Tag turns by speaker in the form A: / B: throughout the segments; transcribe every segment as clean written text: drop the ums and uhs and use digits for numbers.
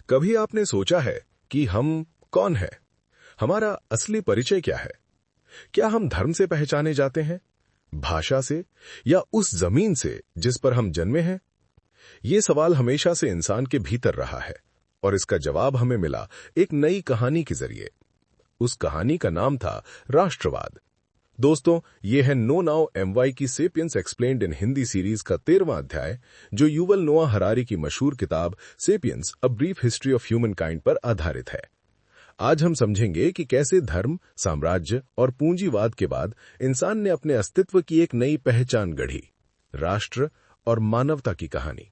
A: कभी आपने सोचा है कि हम कौन है? हमारा असली परिचय क्या है? क्या हम धर्म से पहचाने जाते हैं, भाषा से, या उस जमीन से जिस पर हम जन्मे हैं? ये सवाल हमेशा से इंसान के भीतर रहा है और इसका जवाब हमें मिला एक नई कहानी के जरिए। उस कहानी का नाम था राष्ट्रवाद। दोस्तों, ये है नो नाउ एमवाई की सेपियंस एक्सप्लेन्ड इन हिंदी सीरीज का 13वां अध्याय, जो युवल नोआ हरारी की मशहूर किताब sapiens a brief history of human kind पर आधारित है। आज हम समझेंगे कि कैसे धर्म, साम्राज्य और पूंजीवाद के बाद इंसान ने अपने अस्तित्व की एक नई पहचान गढ़ी, राष्ट्र और मानवता की कहानी।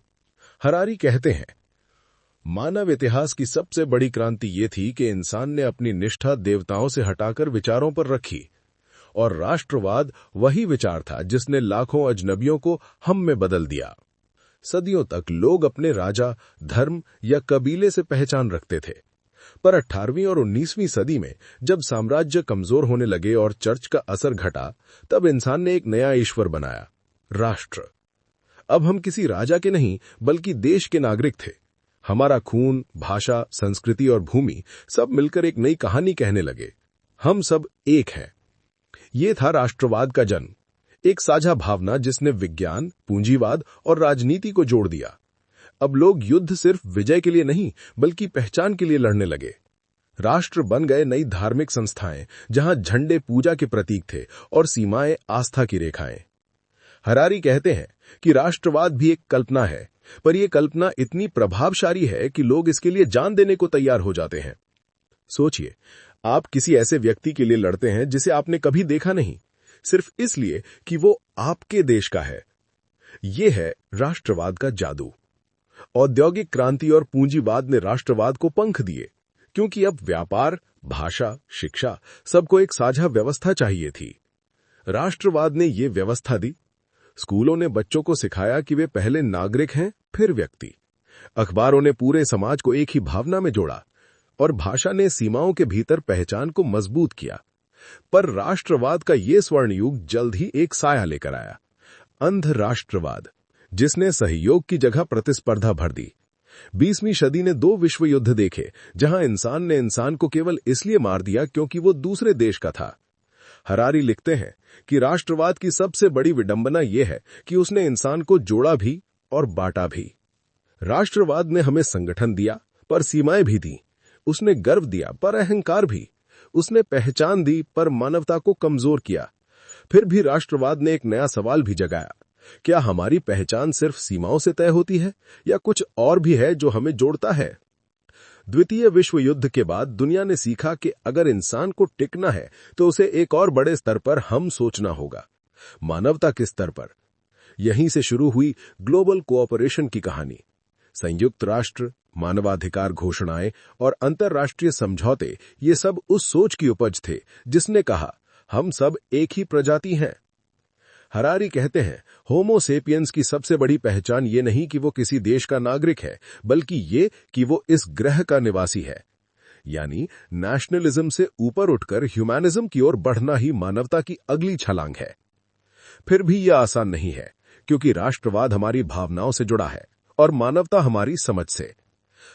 A: हरारी कहते हैं, मानव इतिहास की सबसे बड़ी क्रांति ये थी कि इंसान ने अपनी निष्ठा देवताओं से हटाकर विचारों पर रखी, और राष्ट्रवाद वही विचार था जिसने लाखों अजनबियों को हम में बदल दिया। सदियों तक लोग अपने राजा, धर्म या कबीले से पहचान रखते थे, पर 18वीं और 19वीं सदी में जब साम्राज्य कमजोर होने लगे और चर्च का असर घटा, तब इंसान ने एक नया ईश्वर बनाया, राष्ट्र। अब हम किसी राजा के नहीं बल्कि देश के नागरिक थे। हमारा खून, भाषा, संस्कृति और भूमि सब मिलकर एक नई कहानी कहने लगे। हम सब एक हैं। ये था राष्ट्रवाद का जन्म, एक साझा भावना जिसने विज्ञान, पूंजीवाद और राजनीति को जोड़ दिया। अब लोग युद्ध सिर्फ विजय के लिए नहीं बल्कि पहचान के लिए लड़ने लगे। राष्ट्र बन गए नई धार्मिक संस्थाएं, जहां झंडे पूजा के प्रतीक थे और सीमाएं आस्था की रेखाएं। हरारी कहते हैं कि राष्ट्रवाद भी एक कल्पना है, पर यह कल्पना इतनी प्रभावशाली है कि लोग इसके लिए जान देने को तैयार हो जाते हैं। सोचिए, आप किसी ऐसे व्यक्ति के लिए लड़ते हैं जिसे आपने कभी देखा नहीं, सिर्फ इसलिए कि वो आपके देश का है। यह है राष्ट्रवाद का जादू। औद्योगिक क्रांति और पूंजीवाद ने राष्ट्रवाद को पंख दिए, क्योंकि अब व्यापार, भाषा, शिक्षा सबको एक साझा व्यवस्था चाहिए थी। राष्ट्रवाद ने ये व्यवस्था दी। स्कूलों ने बच्चों को सिखाया कि वे पहले नागरिक हैं, फिर व्यक्ति। अखबारों ने पूरे समाज को एक ही भावना में जोड़ा, और भाषा ने सीमाओं के भीतर पहचान को मजबूत किया। पर राष्ट्रवाद का ये स्वर्ण युग जल्द ही एक साया लेकर आया, अंध राष्ट्रवाद, जिसने सहयोग की जगह प्रतिस्पर्धा भर दी। 20वीं सदी ने 2 विश्व युद्ध देखे, जहां इंसान ने इंसान को केवल इसलिए मार दिया क्योंकि वो दूसरे देश का था। हरारी लिखते हैं कि राष्ट्रवाद की सबसे बड़ी विडंबना यह है कि उसने इंसान को जोड़ा भी और बांटा भी। राष्ट्रवाद ने हमें संगठन दिया, पर सीमाएं भी दी। उसने गर्व दिया, पर अहंकार भी। उसने पहचान दी, पर मानवता को कमजोर किया। फिर भी राष्ट्रवाद ने एक नया सवाल भी जगाया, क्या हमारी पहचान सिर्फ सीमाओं से तय होती है, या कुछ और भी है जो हमें जोड़ता है? द्वितीय विश्व युद्ध के बाद दुनिया ने सीखा कि अगर इंसान को टिकना है तो उसे एक और बड़े स्तर पर हम सोचना होगा, मानवता के स्तर पर। यहीं से शुरू हुई ग्लोबल कोऑपरेशन की कहानी। संयुक्त राष्ट्र, मानवाधिकार घोषणाएं और अंतर्राष्ट्रीय समझौते, ये सब उस सोच की उपज थे जिसने कहा, हम सब एक ही प्रजाति हैं। हरारी कहते हैं, होमो सेपियंस की सबसे बड़ी पहचान ये नहीं कि वो किसी देश का नागरिक है, बल्कि ये कि वो इस ग्रह का निवासी है। यानी नेशनलिज्म से ऊपर उठकर ह्यूमैनिज्म की ओर बढ़ना ही मानवता की अगली छलांग है। फिर भी यह आसान नहीं है, क्योंकि राष्ट्रवाद हमारी भावनाओं से जुड़ा है और मानवता हमारी समझ से।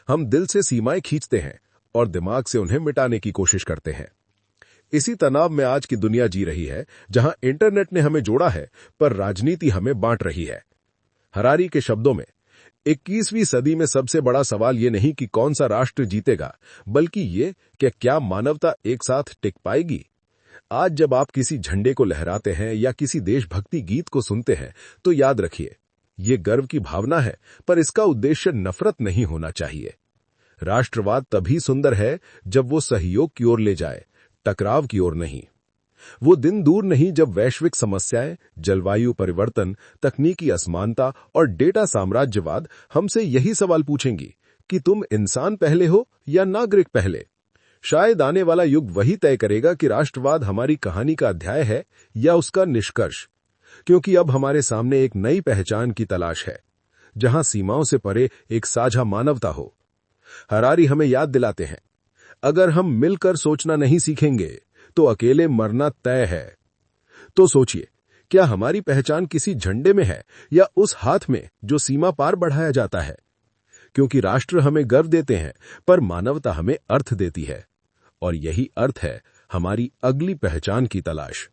A: हम दिल से सीमाएं खींचते हैं और दिमाग से उन्हें मिटाने की कोशिश करते हैं। इसी तनाव में आज की दुनिया जी रही है, जहां इंटरनेट ने हमें जोड़ा है, पर राजनीति हमें बांट रही है। हरारी के शब्दों में, 21वीं सदी में सबसे बड़ा सवाल ये नहीं कि कौन सा राष्ट्र जीतेगा, बल्कि ये कि क्या मानवता एक साथ टिक पाएगी। आज जब आप किसी झंडे को लहराते हैं या किसी देशभक्ति गीत को सुनते हैं, तो याद रखिए, ये गर्व की भावना है, पर इसका उद्देश्य नफरत नहीं होना चाहिए। राष्ट्रवाद तभी सुंदर है जब वो सहयोग की ओर ले जाए, टकराव की ओर नहीं। वो दिन दूर नहीं जब वैश्विक समस्याएं, जलवायु परिवर्तन, तकनीकी असमानता और डेटा साम्राज्यवाद हमसे यही सवाल पूछेंगी कि तुम इंसान पहले हो या नागरिक पहले। शायद आने वाला युग वही तय करेगा कि राष्ट्रवाद हमारी कहानी का अध्याय है या उसका निष्कर्ष, क्योंकि अब हमारे सामने एक नई पहचान की तलाश है, जहां सीमाओं से परे एक साझा मानवता हो। हरारी हमें याद दिलाते हैं, अगर हम मिलकर सोचना नहीं सीखेंगे तो अकेले मरना तय है। तो सोचिए, क्या हमारी पहचान किसी झंडे में है या उस हाथ में जो सीमा पार बढ़ाया जाता है? क्योंकि राष्ट्र हमें गर्व देते हैं, पर मानवता हमें अर्थ देती है। और यही अर्थ है हमारी अगली पहचान की तलाश।